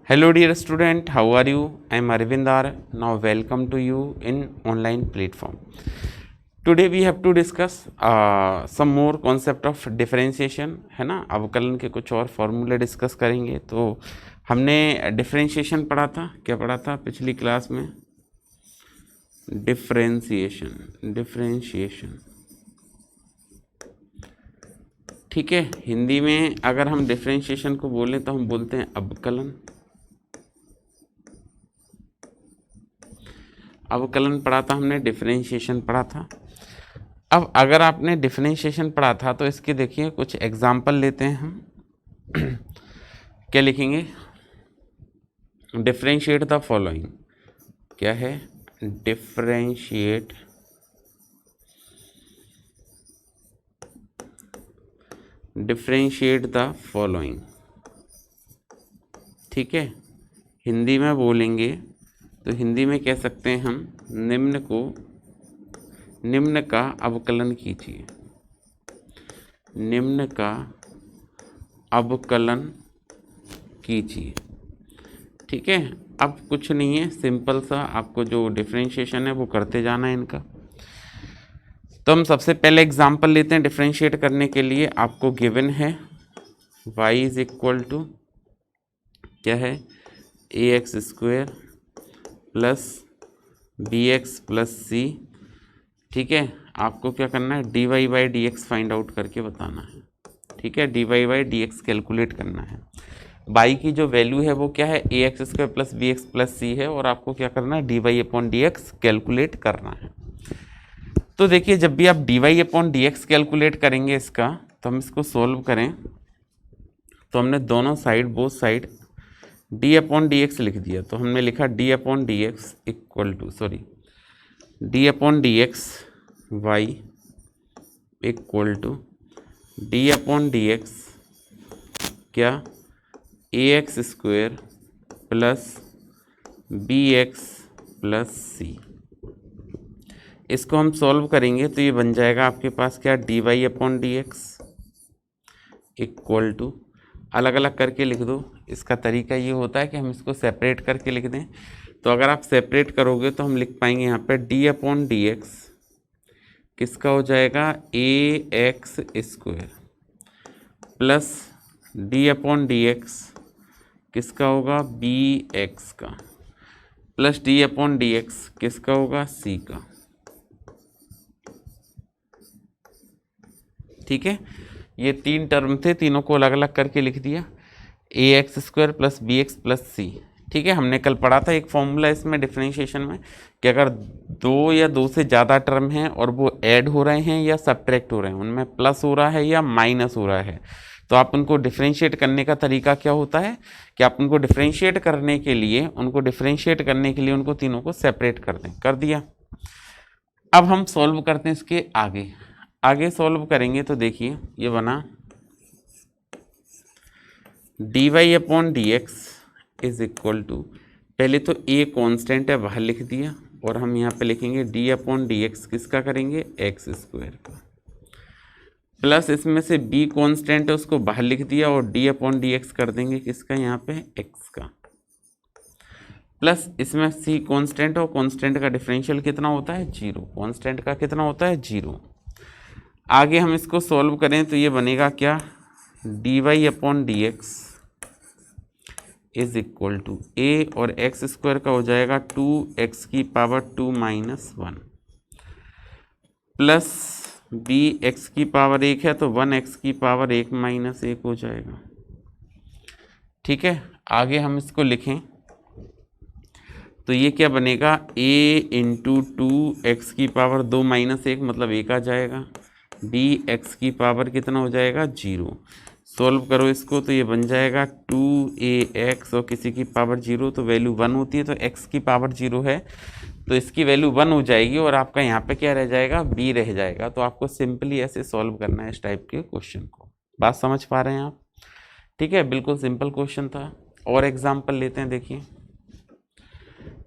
Hello dear student, how are you? I am Arvind R. Now welcome to you in online platform. Today we have to discuss some more concept of differentiation, है ना। अवकलन के कुछ और फॉर्मूले discuss करेंगे। तो हमने डिफरेंशिएशन पढ़ा था, क्या पढ़ा था पिछली क्लास में? डिफरेंशिएशन, ठीक है। हिंदी में अगर हम डिफरेंशिएशन को बोलें तो हम बोलते हैं अवकलन। अवकलन पढ़ा था हमने, डिफरेंशिएशन पढ़ा था। अब अगर आपने डिफरेंशिएशन पढ़ा था तो इसके देखिए कुछ एग्जाम्पल लेते हैं हम। क्या लिखेंगे? Differentiate the following. क्या है? डिफरेंशिएट द फॉलोइंग, ठीक है। हिंदी में बोलेंगे तो हिंदी में कह सकते हैं हम, निम्न का अवकलन कीजिए। निम्न का अवकलन कीजिए, ठीक है। अब कुछ नहीं है, सिंपल सा आपको जो डिफरेंशिएशन है वो करते जाना है इनका। तो हम सबसे पहले एग्जांपल लेते हैं डिफरेंशिएट करने के लिए। आपको गिवन है y इज इक्वल टू क्या है, ax square plus bx plus C, ठीक है। आपको क्या करना है, dy by D X find out करके बताना है, ठीक है। dy by D X calculate करना है। y की जो वैल्यू है वो क्या है, ax square plus bx plus C है, और आपको क्या करना है, dy upon D X calculate करना है। तो देखिए, जब भी आप dy upon D X calculate करेंगे इसका, तो हम इसको सोल्व करें तो हमने दोनों side, both side d upon D X लिख दिया। तो हमने लिखा d upon D x equal to, d upon D X Y equal to d upon D X क्या, ax square plus bx plus C. इसको हम सॉल्व करेंगे तो ये बन जाएगा आपके पास क्या, dy upon D x equal to, अलग अलग करके लिख दो। इसका तरीका ये होता है कि हम इसको सेपरेट करके लिख दें। तो अगर आप सेपरेट करोगे तो हम लिख पाएंगे यहाँ पे d अपॉन डी एक्स किसका हो जाएगा, ax square plus d upon D x किसका होगा, bx का, plus d upon D x किसका होगा, c का, ठीक है। ये तीन टर्म थे, तीनों को अलग अलग करके लिख दिया, ax square plus bx plus C, ठीक है। हमने कल पढ़ा था एक फॉर्मूला इसमें डिफरेंशिएशन में कि अगर दो या दो से ज़्यादा टर्म हैं और वो ऐड हो रहे हैं या सब्ट्रैक्ट हो रहे हैं, उनमें प्लस हो रहा है या माइनस हो रहा है, तो आप उनको डिफरेंशिएट करने का तरीका क्या होता है कि आप उनको डिफरेंशिएट करने के लिए उनको तीनों को सेपरेट कर दें। कर दिया। अब हम सॉल्व करते हैं इसके आगे सॉल्व करेंगे तो देखिए ये बना dy upon D x is equal to, पहले तो a कांस्टेंट है बाहर लिख दिया, और हम यहाँ पे लिखेंगे d अपॉन डी एक्स किसका करेंगे, x स्क्वायर का, प्लस इसमें से b कांस्टेंट है उसको बाहर लिख दिया और d अपॉन डी एक्स कर देंगे किसका, यहाँ पे x का, प्लस इसमें c कांस्टेंट और कांस्टेंट का डिफरेंशियल कितना होता है, 0। कांस्टेंट का कितना होता है, 0। आगे हम इसको सॉल्व करें तो ये बनेगा क्या, dy upon D x is equal to a और x स्क्वायर का हो जाएगा 2x की power 2 minus 1 plus b x की पावर 1 है तो 1x की पावर 1 माइनस 1 हो जाएगा, ठीक है। आगे हम इसको लिखें तो ये क्या बनेगा, a इंटू 2x की पावर 2 माइनस 1 मतलब 1 आ जाएगा, bx की पावर कितना हो जाएगा, 0। सॉल्व करो इसको तो ये बन जाएगा 2ax और किसी की पावर 0 तो वैल्यू 1 होती है, तो x की पावर 0 है तो इसकी वैल्यू 1 हो जाएगी, और आपका यहाँ पे क्या रह जाएगा, b रह जाएगा। तो आपको सिंपली ऐसे सॉल्व करना है इस टाइप के क्वेश्चन को। बात समझ पा रहे हैं आप? ठीक है, बिल्कुल सिंपल क्वेश्चन था। और एग्जाम्पल लेते हैं, देखिए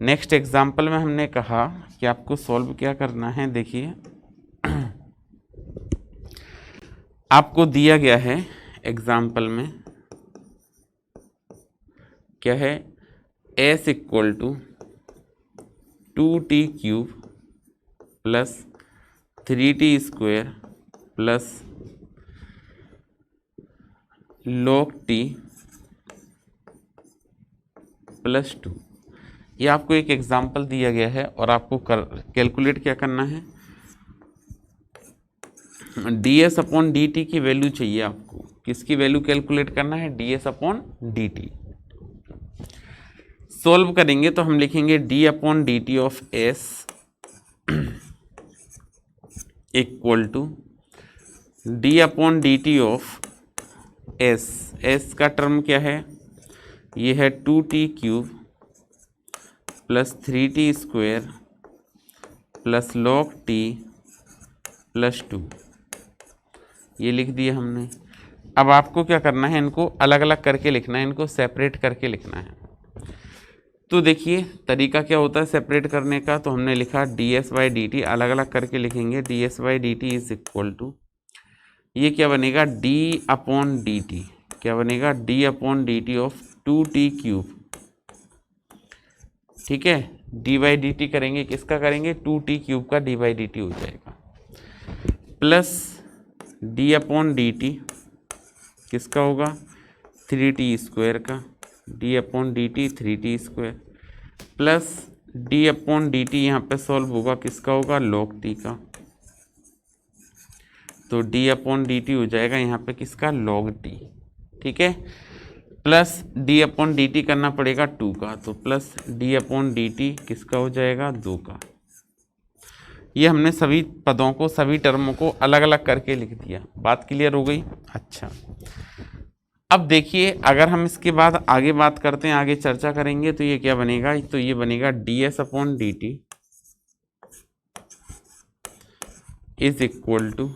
नेक्स्ट एग्जाम्पल में हमने कहा कि आपको सॉल्व क्या करना है। देखिए आपको दिया गया है एग्जाम्पल में क्या है, s equal to 2t³ plus 3t² plus log t plus 2। ये आपको एक एग्जाम्पल दिया गया है और आपको कैलकुलेट क्या करना है, ds अपॉन dt की वैल्यू चाहिए आपको। किसकी वैल्यू कैलकुलेट करना है, ds अपॉन dt। सोल्व करेंगे तो हम लिखेंगे d upon dt of s equal to d upon dt of s का टर्म क्या है, ये है 2t³ plus 3t² plus log t plus 2। ये लिख दिया हमने। अब आपको क्या करना है, इनको अलग अलग करके लिखना है, इनको सेपरेट करके लिखना है। तो देखिए तरीका क्या होता है सेपरेट करने का, तो हमने लिखा ds/dt, अलग अलग करके लिखेंगे। ds/dt इज इक्वल टू, ये क्या बनेगा, d अपॉन dt, क्या बनेगा, d upon dt of 2t³। ठीक है, d/dt करेंगे, किसका करेंगे, 2t³ का d/dt हो जाएगा, प्लस d अपॉन dt किसका होगा, 3t² का, d upon dt 3t² plus d upon dt यहाँ पे सॉल्व होगा, किसका होगा, log t का। तो d अपॉन dt हो जाएगा यहाँ पे किसका, log t। ठीक है, प्लस d अपॉन dt करना पड़ेगा 2 का, तो प्लस d अपॉन dt किसका हो जाएगा, 2 का। ये हमने सभी पदों को, सभी टर्मों को अलग अलग करके लिख दिया। बात क्लियर हो गई। अच्छा, अब देखिए अगर हम इसके बाद आगे बात करते हैं, आगे चर्चा करेंगे, तो ये क्या बनेगा, तो ये बनेगा ds upon dt is equal to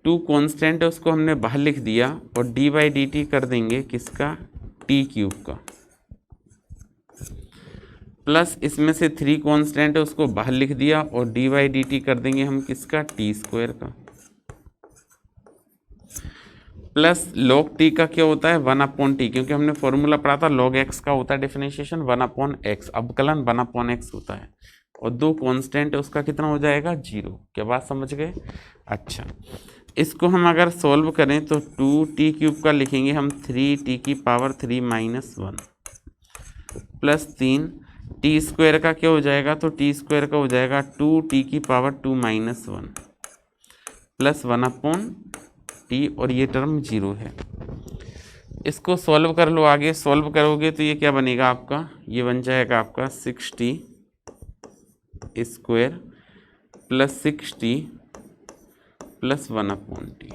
2 constant है उसको हमने बाहर लिख दिया और d/dt कर देंगे किसका, t³ का, प्लस इसमें से 3 कॉन्स्टेंट है उसको बाहर लिख दिया और d/dt कर देंगे हम किसका, t² का, प्लस log t का क्या होता है, 1/t, क्योंकि हमने फॉर्मूला पढ़ा था log x का होता है डिफरेंशिएशन 1/x, अवकलन 1/x होता है, और 2 कांस्टेंट है उसका कितना हो जाएगा, 0। क्या बात समझ गए। अच्छा, इसको हम अगर सॉल्व करें तो 2t³ का लिखेंगे हम 3t³ प्लस 3 t² का क्या हो जाएगा, तो t² का हो जाएगा 2t⁻² प्लस 1/t, और ये टर्म 0 है। इसको सॉल्व कर लो, आगे सॉल्व करोगे तो ये क्या बनेगा आपका, ये बन जाएगा आपका 6t² plus 6t plus 1/t।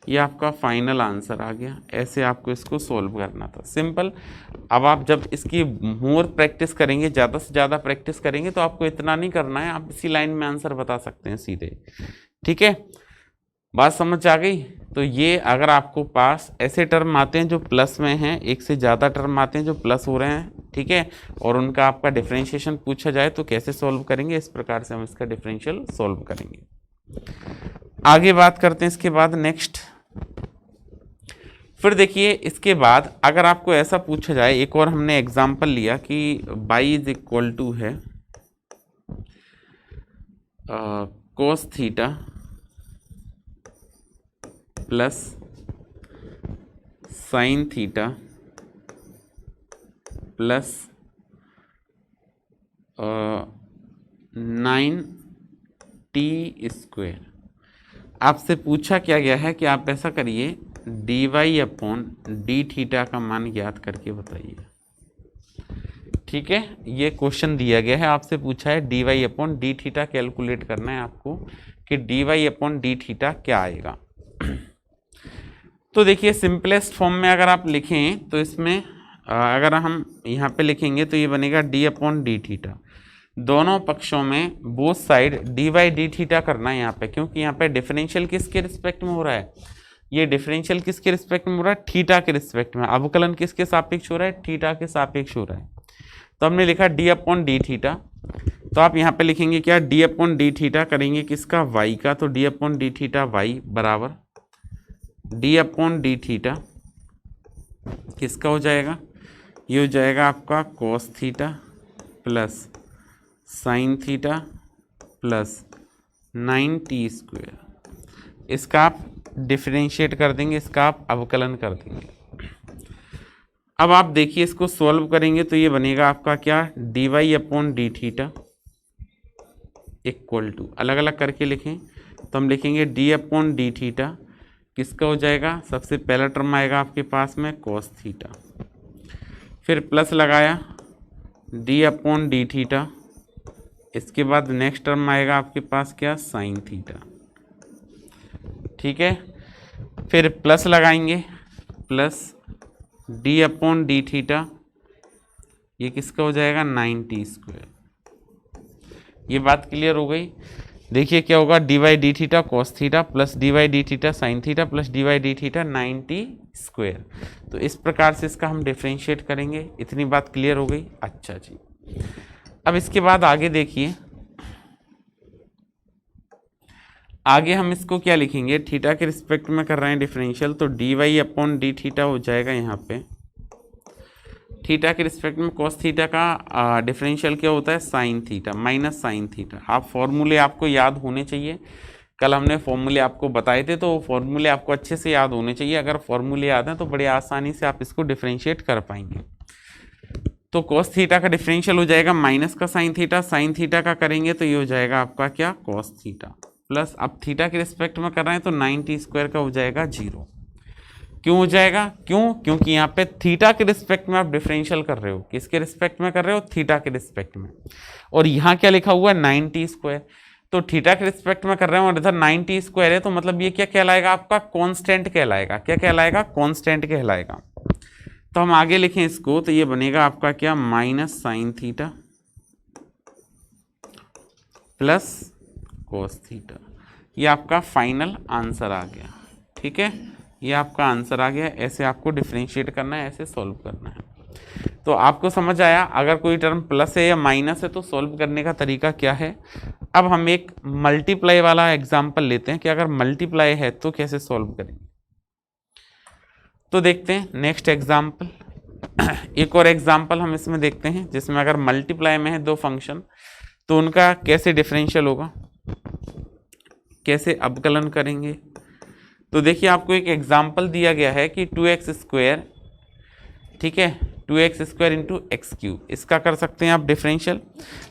ये आपका फाइनल आंसर आ गया। ऐसे आपको इसको सॉल्व करना था, सिंपल। अब आप जब इसकी मोर प्रैक्टिस करेंगे, ज़्यादा से ज़्यादा प्रैक्टिस करेंगे, तो आपको इतना नहीं करना है, आप इसी लाइन में आंसर बता सकते हैं सीधे। ठीक है, बात समझ आ गई। तो ये अगर आपको पास ऐसे टर्म आते हैं जो प्लस में हैं, एक से ज़्यादा टर्म आते हैं जो प्लस हो रहे हैं, ठीक है, और उनका आपका डिफरेंशिएशन पूछा जाए तो कैसे सॉल्व करेंगे, इस प्रकार से हम इसका डिफरेंशियल सॉल्व करेंगे। आगे बात करते हैं इसके बाद नेक्स्ट। फिर देखिए इसके बाद अगर आपको ऐसा पूछा जाए, एक और हमने एग्जांपल लिया कि y इज इक्वल टू है cos theta plus sine theta plus 9t²। आपसे पूछा क्या गया है कि आप ऐसा करिए dy अपॉन डी थीटा का मान ज्ञात करके बताइए। ठीक है, ये क्वेश्चन दिया गया है, आपसे पूछा है dy upon D theta calculate करना है आपको कि dy अपॉन डी थीटा क्या आएगा। तो देखिए सिंपलेस्ट फॉर्म में अगर आप लिखें तो इसमें अगर हम यहाँ पे लिखेंगे तो ये बनेगा d अपॉन डी थीटा। दोनों पक्षों में both side dy d theta करना है यहाँ पे, क्योंकि यहाँ पे डिफरेंशियल किसके रिस्पेक्ट में हो रहा है, ये डिफरेंशियल किसके रिस्पेक्ट में हो रहा है, थीटा के रिस्पेक्ट में। अवकलन किसके सापेक्ष हो रहा है, थीटा के सापेक्ष हो रहा है। तो हमने लिखा d अपॉन डी थीटा, तो आप यहाँ पे लिखेंगे क्या, d अपॉन डी थीटा करेंगे किसका, y का, तो d upon D theta y बराबर d अपॉन डी थीटा किसका हो जाएगा, ये हो जाएगा आपका cos theta plus sine theta plus 9t²। इसका आप डिफरेंशिएट कर देंगे, इसका आप अवकलन कर देंगे। अब आप देखिए इसको सॉल्व करेंगे तो ये बनेगा आपका क्या, dy/d थीटा इक्वल टू, अलग अलग करके लिखें तो हम लिखेंगे d/d थीटा किसका हो जाएगा, सबसे पहला टर्म आएगा आपके पास में कॉस थीटा, फिर प्लस लगाया d/d थीटा, इसके बाद नेक्स्ट टर्म आएगा आपके पास क्या, साइन थीटा। ठीक है, फिर प्लस लगाएंगे प्लस d/d थीटा, ये किसका हो जाएगा 9t²। ये बात क्लियर हो गई। देखिए क्या होगा, dy/d theta cos theta plus dy/d theta sine theta plus dy/d theta 9t²। तो इस प्रकार से इसका हम डिफरेंशिएट करेंगे। इतनी बात क्लियर हो गई। अच्छा जी, अब इसके बाद आगे देखिए, आगे हम इसको क्या लिखेंगे, थीटा के रिस्पेक्ट में कर रहे हैं डिफरेंशियल, तो dy/d थीटा हो जाएगा यहाँ पे, थीटा के रिस्पेक्ट में कॉस थीटा का डिफरेंशियल क्या होता है, sine theta minus sine theta. आप फॉर्मूले आपको याद होने चाहिए, कल हमने फॉर्मूले आपको बताए थे, तो फॉर्मूले आपको अच्छे से याद होने चाहिए। अगर फॉर्मूले याद हैं तो बड़े आसानी से आप इसको डिफरेंशिएट कर पाएंगे। तो कॉस थीटा का डिफरेंशियल हो जाएगा माइनस का साइन थीटा, साइन थीटा का करेंगे तो ये हो जाएगा आपका क्या, कॉस थीटा प्लस, अब थीटा के रिस्पेक्ट में कर रहे हैं तो 9t² का हो जाएगा 0। क्यों हो जाएगा, क्योंकि यहाँ पे थीटा के रिस्पेक्ट में आप डिफरेंशियल कर रहे हो, किसके रिस्पेक्ट में कर रहे हो, थीटा के रिस्पेक्ट में, और यहाँ क्या लिखा हुआ है 9t², तो थीटा के रिस्पेक्ट में कर रहे हैं और इधर 9t² है, तो मतलब ये क्या कहलाएगा, आपका कांस्टेंट कहलाएगा। क्या कहलाएगा, कांस्टेंट कहलाएगा। तो हम आगे लिखें इसको तो ये बनेगा आपका क्या, minus sine theta plus cos theta. ये आपका फाइनल आंसर आ गया। ठीक है, ये आपका आंसर आ गया। ऐसे आपको डिफरेंशिएट करना है, ऐसे सॉल्व करना है। तो आपको समझ आया, अगर कोई टर्म प्लस है या माइनस है तो सॉल्व करने का तरीका क्या है। अब हम एक मल्टीप्लाई वाला एग्जांपल लेते हैं कि अगर मल्टीप्लाई है तो कैसे सॉल्व करेंगे। तो देखते हैं नेक्स्ट एग्जांपल। एक और एग्जांपल हम इसमें देखते हैं जिसमें अगर मल्टीप्लाई में है दो फंक्शन तो उनका कैसे डिफरेंशियल होगा, कैसे अवकलन करेंगे। तो देखिए आपको एक एग्जांपल दिया गया है कि 2x², ठीक है, 2x² इंटू x³, इसका कर सकते हैं आप डिफरेंशियल।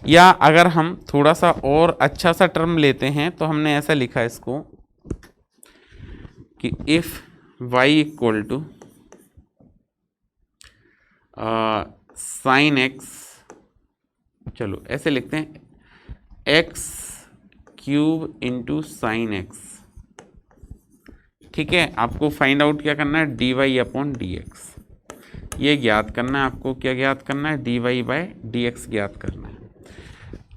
या अगर हम थोड़ा सा और अच्छा सा टर्म लेते हैं तो हमने ऐसा लिखा है इसको कि if y equal to sine x, चलो ऐसे लिखते हैं x³ इंटू साइन x। ठीक है, आपको फाइंड आउट क्या करना है, dy/dx, ये ज्ञात करना है आपको। क्या ज्ञात करना है, dy/dx ज्ञात करना है।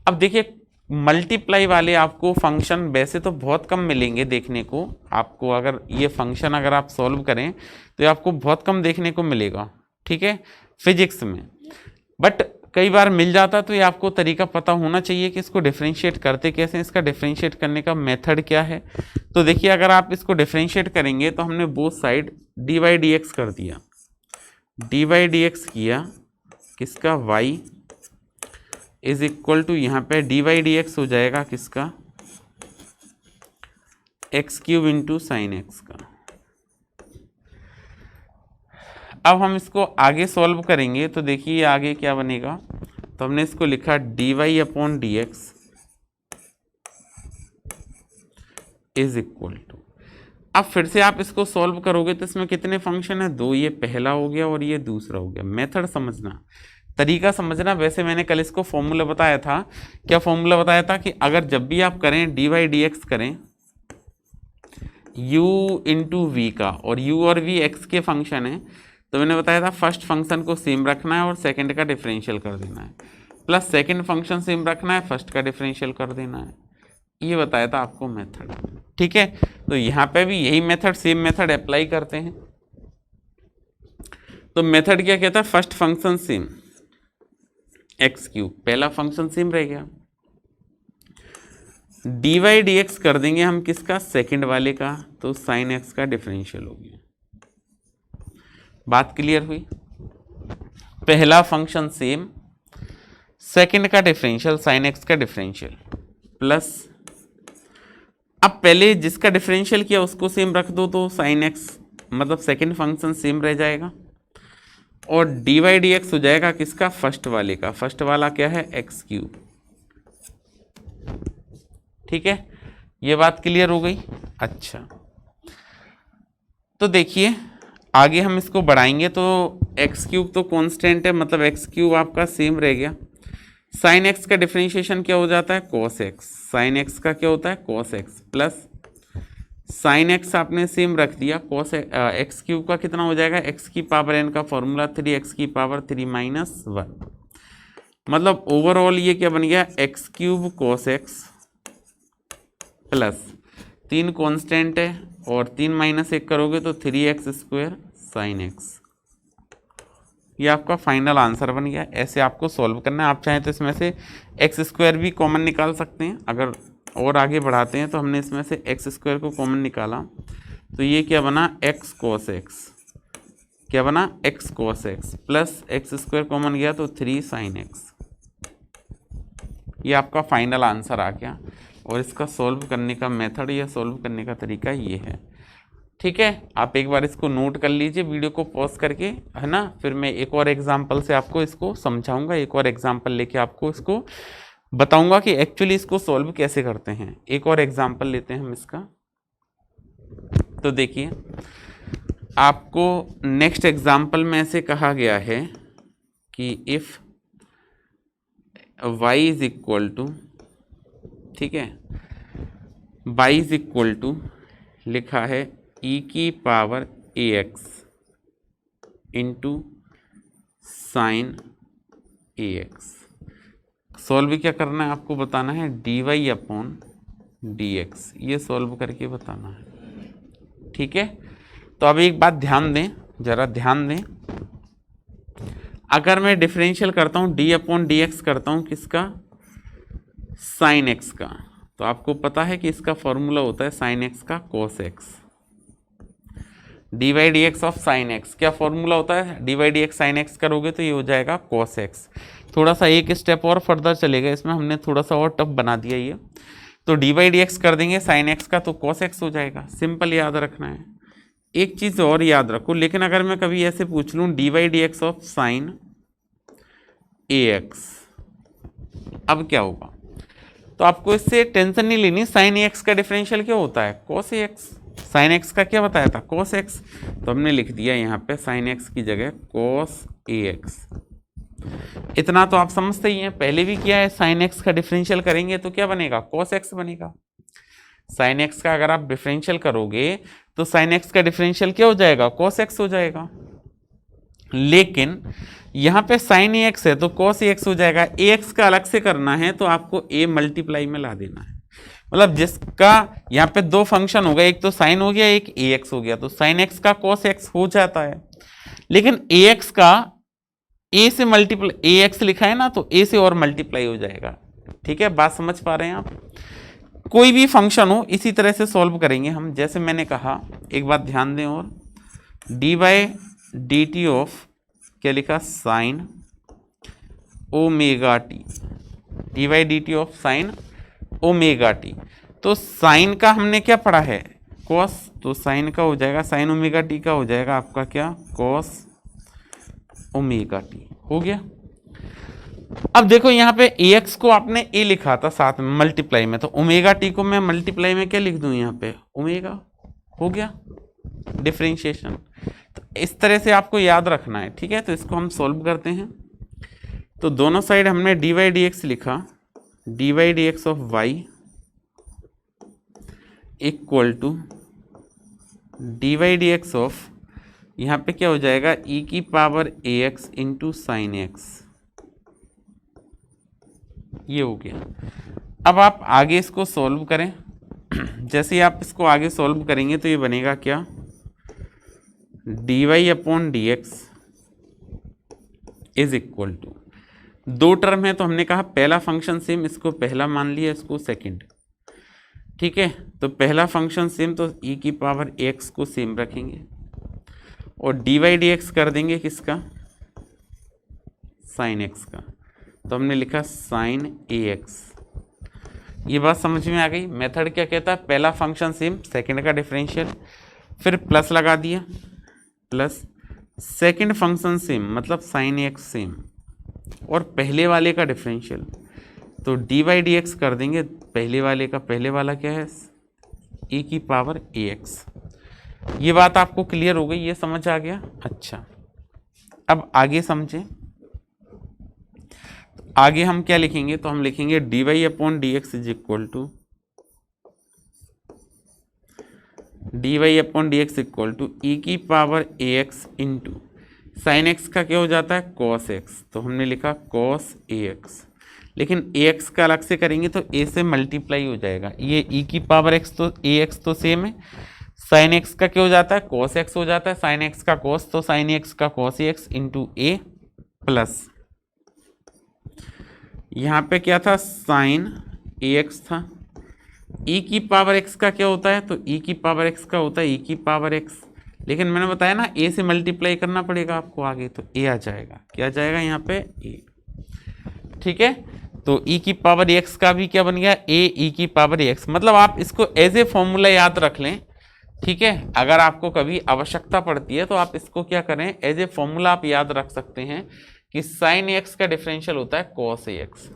अब देखिए मल्टीप्लाई वाले आपको फंक्शन वैसे तो बहुत कम मिलेंगे देखने को आपको, अगर ये फंक्शन अगर आप सॉल्व करें तो ये आपको बहुत कम देखने को मिलेगा, ठीक है, फिजिक्स में। बट कई बार मिल जाता है, तो ये आपको तरीका पता होना चाहिए कि इसको डिफरेंशिएट करते कैसे हैं, इसका डिफरेंशिएट करने का मेथड क्या है। तो देखिए अगर आप इसको डिफरेंशिएट करेंगे तो हमने बोथ साइड dy/dx कर दिया, dy/dx किया किसका, y इज इक्वल टू यहाँ पे dy/dx हो जाएगा किसका, x³ इंटू साइन x का। अब हम इसको आगे सॉल्व करेंगे तो देखिए आगे क्या बनेगा। तो हमने इसको लिखा dy/dx इज इक्वल टू, अब फिर से आप इसको सॉल्व करोगे तो इसमें कितने फंक्शन है, दो, ये पहला हो गया और ये दूसरा हो गया। मेथड समझना, तरीका समझना। वैसे मैंने कल इसको फॉर्मूला बताया था, क्या फॉर्मूला बताया था कि अगर जब भी आप करें dy/dx करें u इंटू वी का, और u और v x के फंक्शन है, तो मैंने बताया था फर्स्ट फंक्शन को सेम रखना है और सेकंड का डिफरेंशियल कर देना है, प्लस सेकंड फंक्शन सेम रखना है, फर्स्ट का डिफरेंशियल कर देना है। ये बताया था आपको मेथड, ठीक है। तो यहाँ पे भी यही मेथड, सेम मेथड अप्लाई करते हैं। तो मेथड क्या कहता है, फर्स्ट फंक्शन सेम x³, पहला फंक्शन सेम रह गया, dy/dx कर देंगे हम किसका, सेकंड वाले का, तो साइन x का डिफरेंशियल हो गया। बात क्लियर हुई। पहला फंक्शन सेम, सेकंड का डिफरेंशियल साइन एक्स का डिफरेंशियल प्लस, अब पहले जिसका डिफरेंशियल किया उसको सेम रख दो तो साइन एक्स मतलब सेकंड फंक्शन सेम रह जाएगा, और डी वाई डी एक्स हो जाएगा किसका, फर्स्ट वाले का। फर्स्ट वाला क्या है, एक्स क्यूब। ठीक है, ये बात क्लियर हो गई। अच्छा, तो देखिए आगे हम इसको बढ़ाएंगे तो एक्स क्यूब तो कांस्टेंट है, मतलब एक्स क्यूब आपका सेम रह गया। साइन एक्स का डिफरेंशिएशन क्या हो जाता है, कॉस एक्स। साइन एक्स का क्या होता है, cos x plus sine x आपने सेम रख दिया, कॉस एक्स क्यूब का कितना हो जाएगा, एक्स की पावर एन का फॉर्मूला 3x की पावर 3 माइनस 1, मतलब ओवरऑल ये क्या बन गया, x cube cos x plus 3 constant है और 3 माइनस 1 करोगे तो 3x स्क्वायर साइन एक्स। ये आपका फाइनल आंसर बन गया। ऐसे आपको सॉल्व करना है। आप चाहें तो इसमें से एक्स स्क्वायर भी कॉमन निकाल सकते हैं। अगर और आगे बढ़ाते हैं तो हमने इसमें से एक्स स्क्वायर को कॉमन निकाला तो ये क्या बना, एक्स कॉस एक्स, क्या बना, x cos x plus x square common गया तो 3 साइन एक्स। ये आपका फाइनल आंसर आ गया। और इसका सॉल्व करने का मेथड या सॉल्व करने का तरीका ये है। ठीक है, आप एक बार इसको नोट कर लीजिए वीडियो को पॉज करके, है ना। फिर मैं एक और एग्जांपल से आपको इसको समझाऊंगा, एक और एग्जांपल लेके आपको इसको बताऊंगा कि एक्चुअली इसको सॉल्व कैसे करते हैं। एक और एग्जांपल लेते हैं हम इसका। तो देखिए आपको नेक्स्ट एग्जांपल में ऐसे कहा गया है कि if y is equal to, ठीक है, y इज इक्वल टू लिखा है e की power ax into sine ax। Solve क्या करना है आपको बताना है, dy अपॉन dx, ये सॉल्व करके बताना है। ठीक है, तो अब एक बात ध्यान दें, जरा ध्यान दें। अगर मैं डिफरेंशियल करता हूँ d अपॉन dx करता हूँ किसका, साइन x का, तो आपको पता है कि इसका फॉर्मूला होता है साइन x का cos x। D y d x of sine x क्या फॉर्मूला होता है, d y d x sine x करोगे तो ये हो जाएगा cos x। थोड़ा सा एक स्टेप और फर्दर चलेगा, इसमें हमने थोड़ा सा और टफ बना दिया ये। तो डी वाई डी एक्स कर देंगे साइन एक्स का तो cos x हो जाएगा। सिंपल याद रखना है। एक चीज़ और याद रखो, लेकिन अगर मैं कभी ऐसे पूछ लूँ d y d x of sine a x, अब क्या होगा, तो आपको इससे टेंशन नहीं लेनी। साइन ए एक्स का डिफरेंशियल क्या होता है, cos a x. Sine x का क्या बताया था, cos एक्स, तो हमने लिख दिया यहाँ पे साइन एक्स की जगह cos ए एक्स। इतना तो आप समझते ही हैं, पहले भी किया है। साइन एक्स का डिफरेंशियल करेंगे तो क्या बनेगा, cos एक्स बनेगा। साइन एक्स का अगर आप डिफरेंशियल करोगे तो साइन एक्स का डिफरेंशियल क्या हो जाएगा, cos एक्स हो जाएगा। लेकिन यहाँ पे साइन ए एक्स है तो cos ए एक्स हो जाएगा। ए एक्स का अलग से करना है तो आपको ए मल्टीप्लाई में ला देना है, मतलब जिसका यहाँ पे दो फंक्शन हो गए, एक तो साइन हो गया एक ए एक्स हो गया, तो साइन एक्स का cos एक्स हो जाता है। लेकिन ए एक्स का ए से मल्टीप्लाई, ए एक्स लिखा है ना तो ए से और मल्टीप्लाई हो जाएगा। ठीक है, बात समझ पा रहे हैं आप। कोई भी फंक्शन हो इसी तरह से सॉल्व करेंगे हम। जैसे मैंने कहा, एक बात ध्यान दें, और D by D T of क्या लिखा, sine omega T, D by D T of sine omega T. तो साइन का हमने क्या पढ़ा है, कॉस, तो साइन का हो जाएगा, साइन ओमेगा टी का हो जाएगा आपका क्या, कॉस ओमेगा टी। हो गया। अब देखो यहाँ पे ए एक्स को आपने ए लिखा था साथ में मल्टीप्लाई में, तो ओमेगा टी को मैं मल्टीप्लाई में क्या लिख दूं यहाँ पे, ओमेगा। हो गया डिफरेंशिएशन। तो इस तरह से आपको याद रखना है। ठीक है, तो इसको हम सॉल्व करते हैं। तो दोनों साइड हमने डी वाई डी एक्स लिखा, d y d x of y equal to d y d x of, यहाँ पे क्या हो जाएगा, ई की power a x into sine x. ये हो गया। अब आप आगे इसको सॉल्व करें। जैसे ही आप इसको आगे सॉल्व करेंगे तो ये बनेगा क्या, d y upon D x is equal to, दो टर्म है तो हमने कहा पहला फंक्शन सेम, इसको पहला मान लिया, इसको सेकंड। ठीक है, तो पहला फंक्शन सेम तो ई की पावर एक्स को सेम रखेंगे और डी वाई डी एक्स कर देंगे किसका, साइन एक्स का, तो हमने लिखा साइन ए एक्स। ये बात समझ में आ गई। मेथड क्या कहता है, पहला फंक्शन सेम, सेकंड का डिफरेंशियल, फिर प्लस लगा दिया, प्लस सेकंड फंक्शन सेम मतलब साइन ए एक्स सेम, और पहले वाले का डिफरेंशियल, तो डी बाई डी एक्स कर देंगे पहले वाले का, पहले वाला क्या है e की पावर ए एक्स। ये बात आपको क्लियर हो गई, ये समझ आ गया। अच्छा, अब आगे समझें। आगे हम क्या लिखेंगे, तो हम लिखेंगे d y upon D x is equal to e की power a x into sine x का क्या हो जाता है कॉस एक्स, तो हमने लिखा कॉस ए एक्स। लेकिन ए एक्स का अलग से करेंगे तो ए से मल्टीप्लाई हो जाएगा, ये ई की पावर एक्स तो ए एक्स तो सेम है, साइन एक्स का क्या हो जाता है कॉस एक्स हो जाता है, साइन एक्स का कॉस तो साइन एक्स का कॉस एक्स इंटू ए प्लस यहाँ पे क्या था साइन ए एक्स था, ई की पावर एक्स का क्या होता है, तो ई की पावर एक्स का होता है ई की पावर एक्स, लेकिन मैंने बताया ना ए से मल्टीप्लाई करना पड़ेगा आपको आगे, तो ए आ जाएगा, क्या आ जाएगा यहाँ पे ए। ठीक है, तो ई की पावर एक्स का भी क्या बन गया ए ई की पावर एक्स, मतलब आप इसको एज ए फॉर्मूला याद रख लें। ठीक है, अगर आपको कभी आवश्यकता पड़ती है तो आप इसको क्या करें, एज ए फॉर्मूला आप याद रख सकते हैं कि साइन एक्स का डिफरेंशियल होता है कॉस ए एक्स।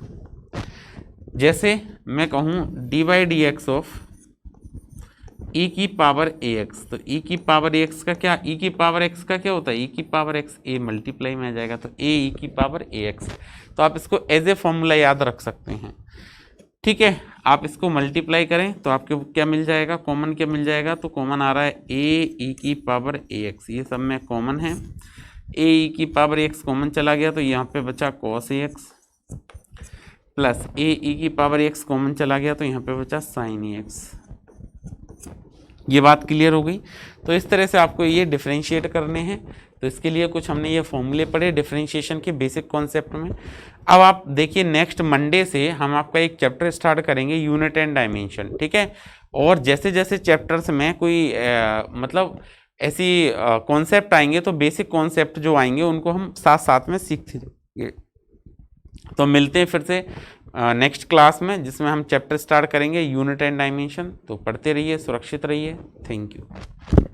जैसे मैं कहूँ d by D x of e की पावर ए एक्स, तो ई की पावर ए एक्स का क्या, ई की पावर एक्स का क्या होता है ई की पावर एक्स, ए मल्टीप्लाई में आ जाएगा, तो ए ई की पावर ए एक्स, तो आप इसको एज ए फॉर्मूला याद रख सकते हैं। ठीक है, आप इसको मल्टीप्लाई करें तो आपको क्या मिल जाएगा, कॉमन क्या मिल जाएगा, तो कॉमन आ रहा है ए ई की पावर ए एक्स, ये सब में कॉमन है, ए ई की पावर एक्स कॉमन चला गया तो यहाँ पे बचा कॉस ए एक्स, प्लस ए ई की पावर एक्स कॉमन चला गया तो यहाँ पे बचा साइन ए एक्स। ये बात क्लियर हो गई। तो इस तरह से आपको ये डिफरेंशिएट करने हैं, तो इसके लिए कुछ हमने ये फॉर्मूले पढ़े डिफरेंशिएशन के बेसिक कॉन्सेप्ट में। अब आप देखिए नेक्स्ट मंडे से हम आपका एक चैप्टर स्टार्ट करेंगे यूनिट एंड डायमेंशन। ठीक है, और जैसे जैसे चैप्टर्स में कोई मतलब ऐसी कॉन्सेप्ट आएंगे तो बेसिक कॉन्सेप्ट जो आएंगे उनको हम साथ साथ में सीखते जाएंगे। तो मिलते हैं फिर से नेक्स्ट क्लास में, जिसमें हम चैप्टर स्टार्ट करेंगे यूनिट एंड डायमेंशन। तो पढ़ते रहिए, सुरक्षित रहिए, थैंक यू।